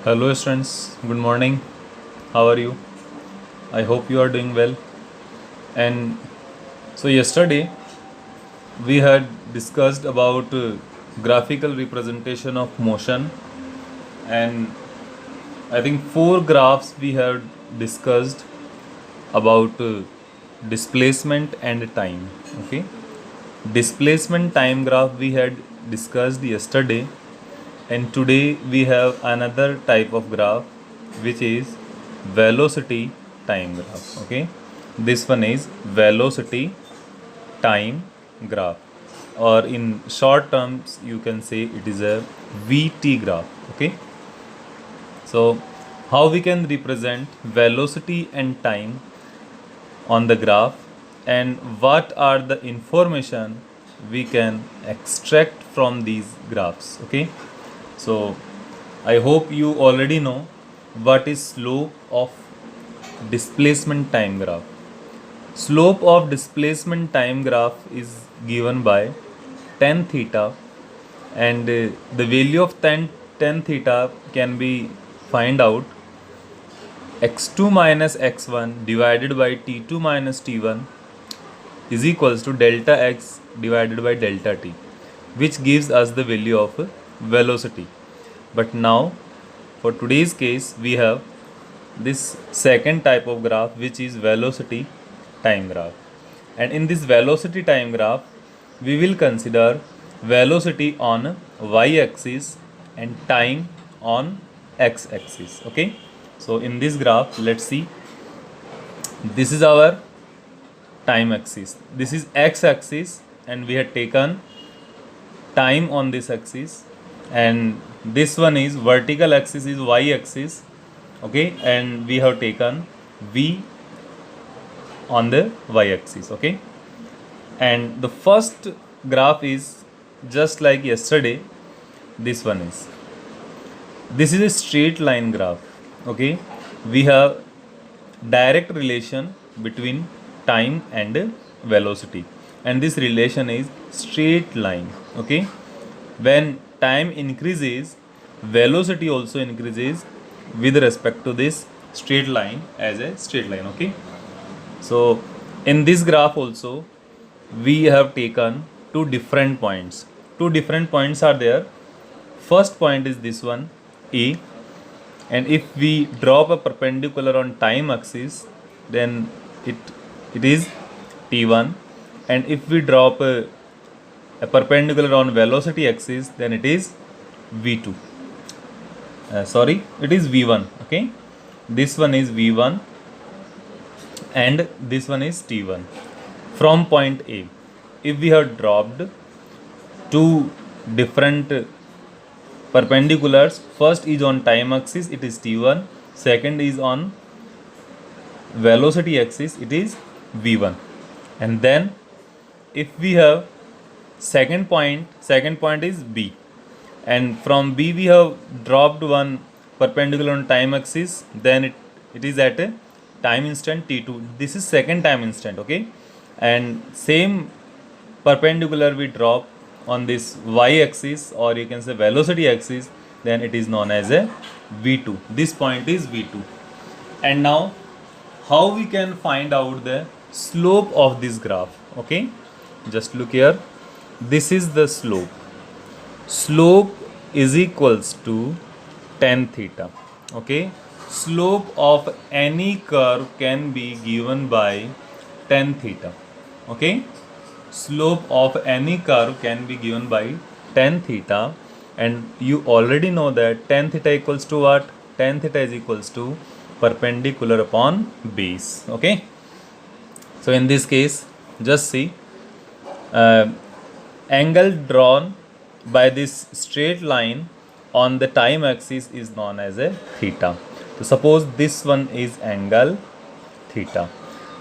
Hello, students. Good morning. How are you? I hope you are doing well. And so, yesterday we had discussed about graphical representation of motion, and I think four graphs we have discussed about displacement and time. Okay, displacement time graph we had discussed yesterday, and today we have another type of graph which is velocity time graph. Okay, this one is velocity time graph, or in short terms you can say it is a VT graph. Okay, so how we can represent velocity and time on the graph, and what are the information we can extract from these graphs. Okay, so I hope you already know what is slope of displacement time graph. Slope of displacement time graph is given by tan theta, and the value of tan theta can be find out x2 minus x1 divided by t2 minus t1 is equals to delta x divided by delta t, which gives us the value of velocity. But now for today's case we have this second type of graph which is velocity time graph, and in this velocity time graph we will consider velocity on y axis and time on x axis. Okay, so in this graph let's see, this is our time axis, this is x axis, and we had taken time on this axis, and this one is vertical axis is y axis. Okay, and we have taken v on the y axis. Okay, and the first graph is just like yesterday. This is a straight line graph. Okay, we have direct relation between time and velocity, and this relation is straight line. Okay, when time increases, velocity also increases with respect to this straight line as a straight line. Okay, so in this graph also we have taken two different points are there. First point is this one A, and if we drop a perpendicular on time axis, then it is t1, and if we drop a perpendicular on velocity axis, then it is v2. It is v1. Okay, this one is v1 and this one is t1 from point A. If we have dropped two different perpendiculars, first is on time axis, it is t1, second is on velocity axis, it is v1, and then if we have second point is B, and from B we have dropped one perpendicular on time axis, then it is at a time instant t2, this is second time instant. Okay, and same perpendicular we drop on this y axis, or you can say velocity axis, then it is known as a v2. This point is v2. And now how we can find out the slope of this graph? Okay, just look here, this is the slope. Slope is equals to tan theta. Okay, slope of any curve can be given by tan theta. Okay, slope of any curve can be given by tan theta, and you already know that tan theta equals to what? Tan theta is equals to perpendicular upon base. Okay, so in this case just see, angle drawn by this straight line on the time axis is known as a theta. So suppose this one is angle theta,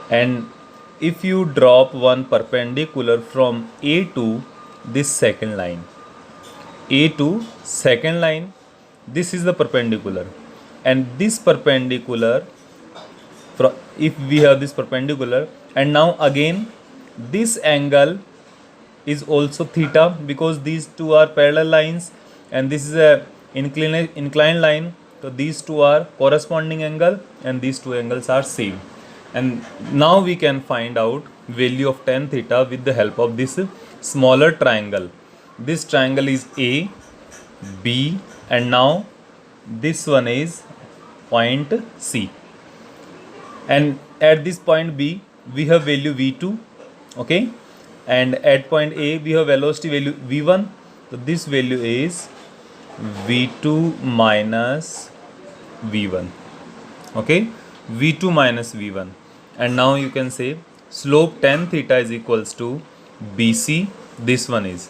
and if you drop one perpendicular from A to this second line, A to second line, this is the perpendicular, and this perpendicular, if we have this perpendicular, and now again this angle is also theta because these two are parallel lines, and this is a inclined line. So these two are corresponding angle and these two angles are same. And now we can find out value of tan theta with the help of this smaller triangle. This triangle is A, B, and now this one is point C. And at this point B we have value V2, okay, and at point A we have velocity value V1. So this value is V2 minus V1, okay, V2 minus V1. And now you can say slope tan theta is equals to BC. This one is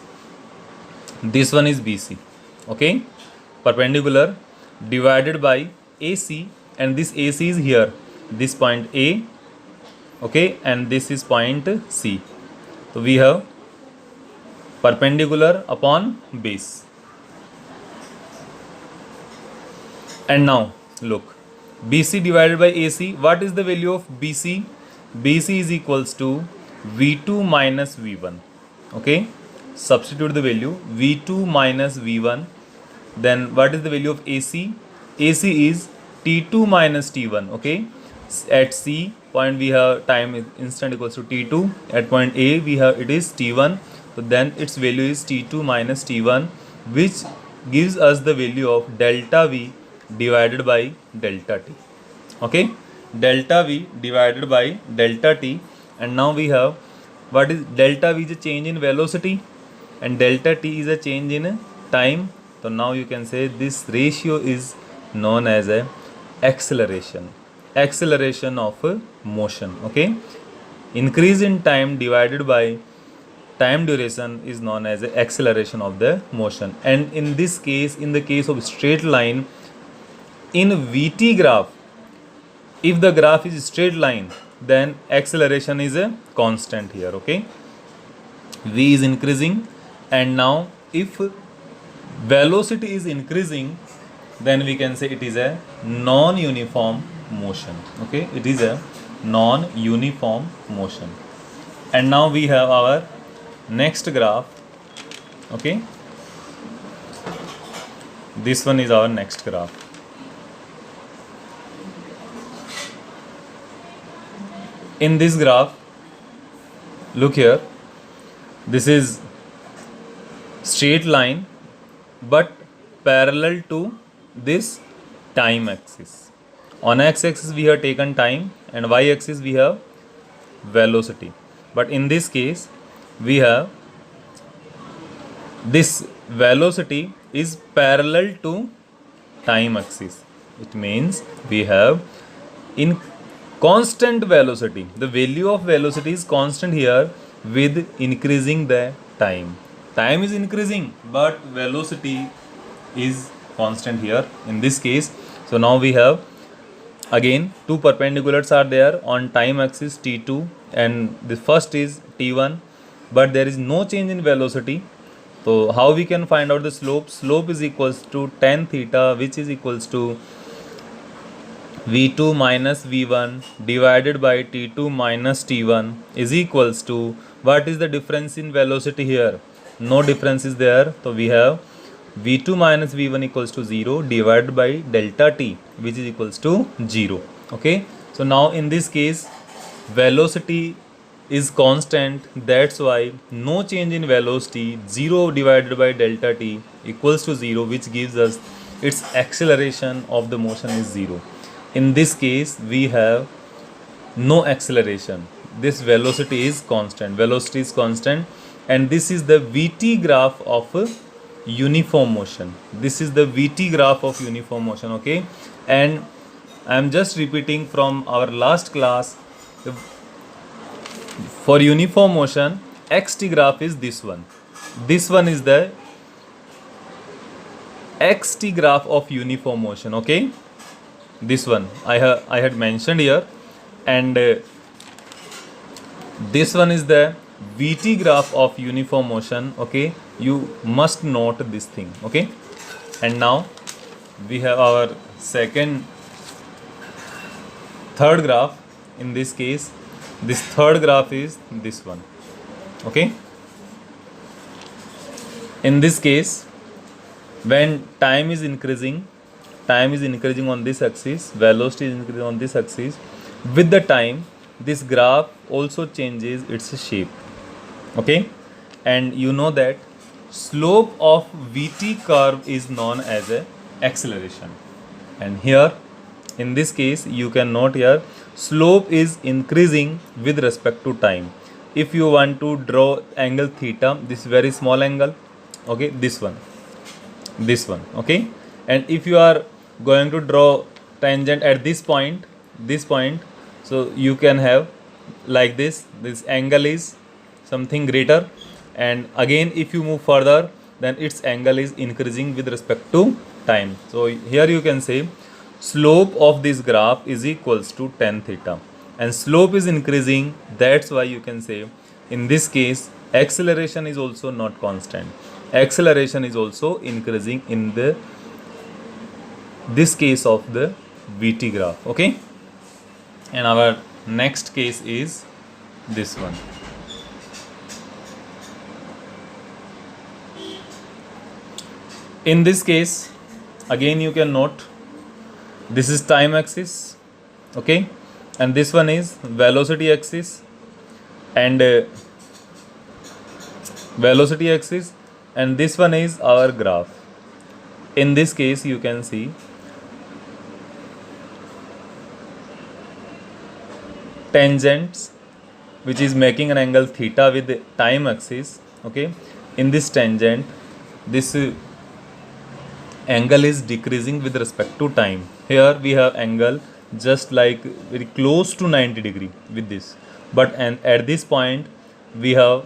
BC, okay, perpendicular divided by AC, and this AC is here, this point A, okay, and this is point C. So we have perpendicular upon base. And now look, BC divided by AC, what is the value of BC? BC is equals to V2 minus V1, okay, substitute the value V2 minus V1. Then what is the value of AC? AC is T2 minus T1, okay. At C point we have time instant equals to T2, at point A we have it is T1, so then its value is T2 minus T1, which gives us the value of delta V divided by delta T, okay, delta V divided by delta T. And now we have, what is delta V? Is a change in velocity and delta T is a change in time. So now you can say this ratio is known as a acceleration of a motion, okay. Increase in time divided by time duration is known as the acceleration of the motion. And in this case, in the case of straight line, in VT graph, if the graph is straight line, then acceleration is a constant here, okay. V is increasing, and now if velocity is increasing, then we can say it is a non-uniform motion, okay, it is a non-uniform motion. And now we have our next graph, okay, this one is our next graph. In this graph, look here, this is straight line but parallel to this time axis. On x-axis we have taken time and y-axis we have velocity, but in this case we have this velocity is parallel to time axis. It means we have in constant velocity, the value of velocity is constant here with increasing the time. Time is increasing but velocity is constant here in this case. So now we have again two perpendiculars are there on time axis T2, and the first is T1, but there is no change in velocity. So how we can find out the slope? Slope is equals to tan theta, which is equals to V2 minus V1 divided by T2 minus T1 is equals to, what is the difference in velocity here? No difference is there. So we have V2 minus V1 equals to 0 divided by delta T, which is equals to 0, okay. So now in this case velocity is constant, that's why no change in velocity, 0 divided by delta T equals to 0, which gives us its acceleration of the motion is 0. In this case we have no acceleration, this velocity is constant, and this is the VT graph of uniform motion. This is the VT graph of uniform motion, okay. And I am just repeating from our last class, for uniform motion xt graph is this one. This one is the xt graph of uniform motion, okay. This one I had mentioned here, and this one is the VT graph of uniform motion, okay. You must note this thing, okay. And now we have our third graph. In this case this third graph is this one, okay. In this case when time is increasing, time is increasing on this axis, velocity is increasing on this axis. With the time, this graph also changes its shape. Okay, and you know that slope of vt curve is known as a acceleration. And here in this case you can note here slope is increasing with respect to time. If you want to draw angle theta, this very small angle, okay, this one, okay, and if you are going to draw tangent at this point, so you can have like this angle is something greater, and again if you move further, then its angle is increasing with respect to time. So here you can say slope of this graph is equals to tan theta, and slope is increasing, that's why you can say in this case acceleration is also not constant, acceleration is also increasing in this case of the vt graph. Okay, and our next case is this one. In this case again you can note this is time axis, okay, and this one is velocity axis, and velocity axis, and this one is our graph. In this case you can see tangents which is making an angle theta with the time axis. Okay, in this tangent this angle is decreasing with respect to time. Here we have angle just like very close to 90 degree with this, but and at this point we have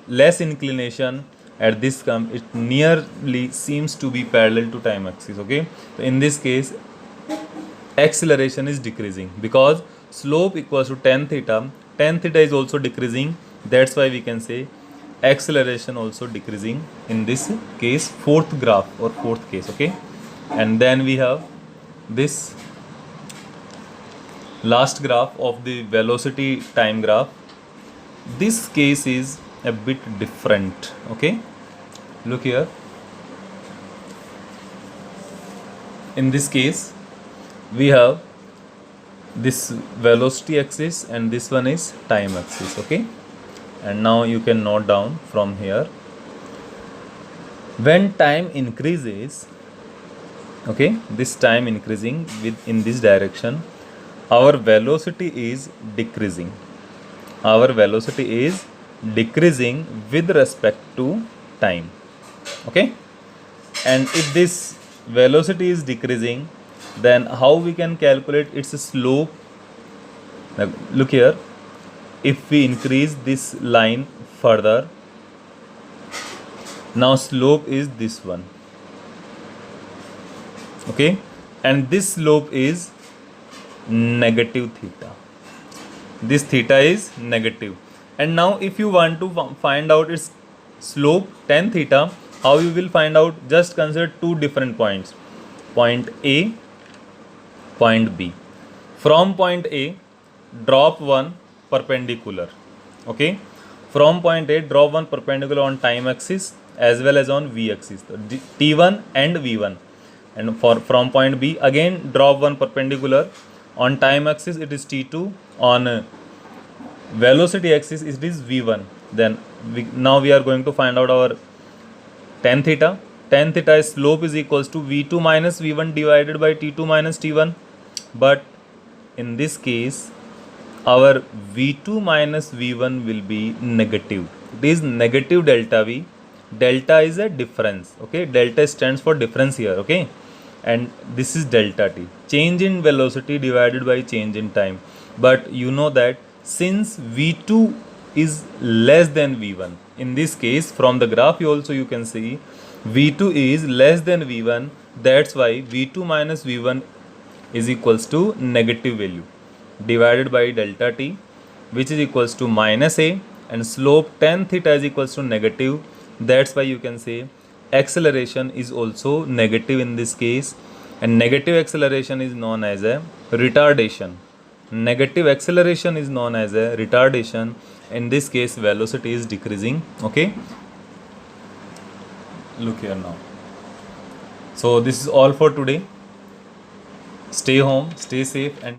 less inclination. At this it nearly seems to be parallel to time axis. Okay, so in this case acceleration is decreasing because slope equals to tan theta. Tan theta is also decreasing, that's why we can say acceleration also decreasing in this case, fourth graph or fourth case. Okay, and then we have this last graph of the velocity time graph. This case is a bit different. Okay, look here. In this case we have this velocity axis and this one is time axis. Okay, and now you can note down from here, when time increases, okay, this time increasing with in this direction, our velocity is decreasing. Our velocity is decreasing with respect to time. Okay, and if this velocity is decreasing, then how we can calculate its slope? Now, look here, if we increase this line further, now slope is this one. Okay, and this slope is negative theta. This theta is negative, and now if you want to find out its slope tan theta, how you will find out? Just consider two different points, point A, point B. From point A drop one perpendicular. Okay, from point A drop one perpendicular on time axis as well as on v axis, so t1 and v1, and from point B again drop one perpendicular on time axis, it is t2, on velocity axis it is v1. Then now we are going to find out our tan theta. Tan theta is slope is equals to v2 minus v1 divided by t2 minus t1, but in this case our v2 minus v1 will be negative. It is negative delta v. Delta is a difference. Okay, delta stands for difference here. Okay, and this is delta t, change in velocity divided by change in time. But you know that since v2 is less than v1, in this case from the graph you can see v2 is less than v1, that's why v2 minus v1 is equals to negative value divided by delta t, which is equals to minus a, and slope tan theta is equals to negative, that's why you can say acceleration is also negative in this case, and negative acceleration is known as a retardation. Negative acceleration is known as a retardation. In this case velocity is decreasing. Okay, look here now. So this is all for today. stay home, stay safe, and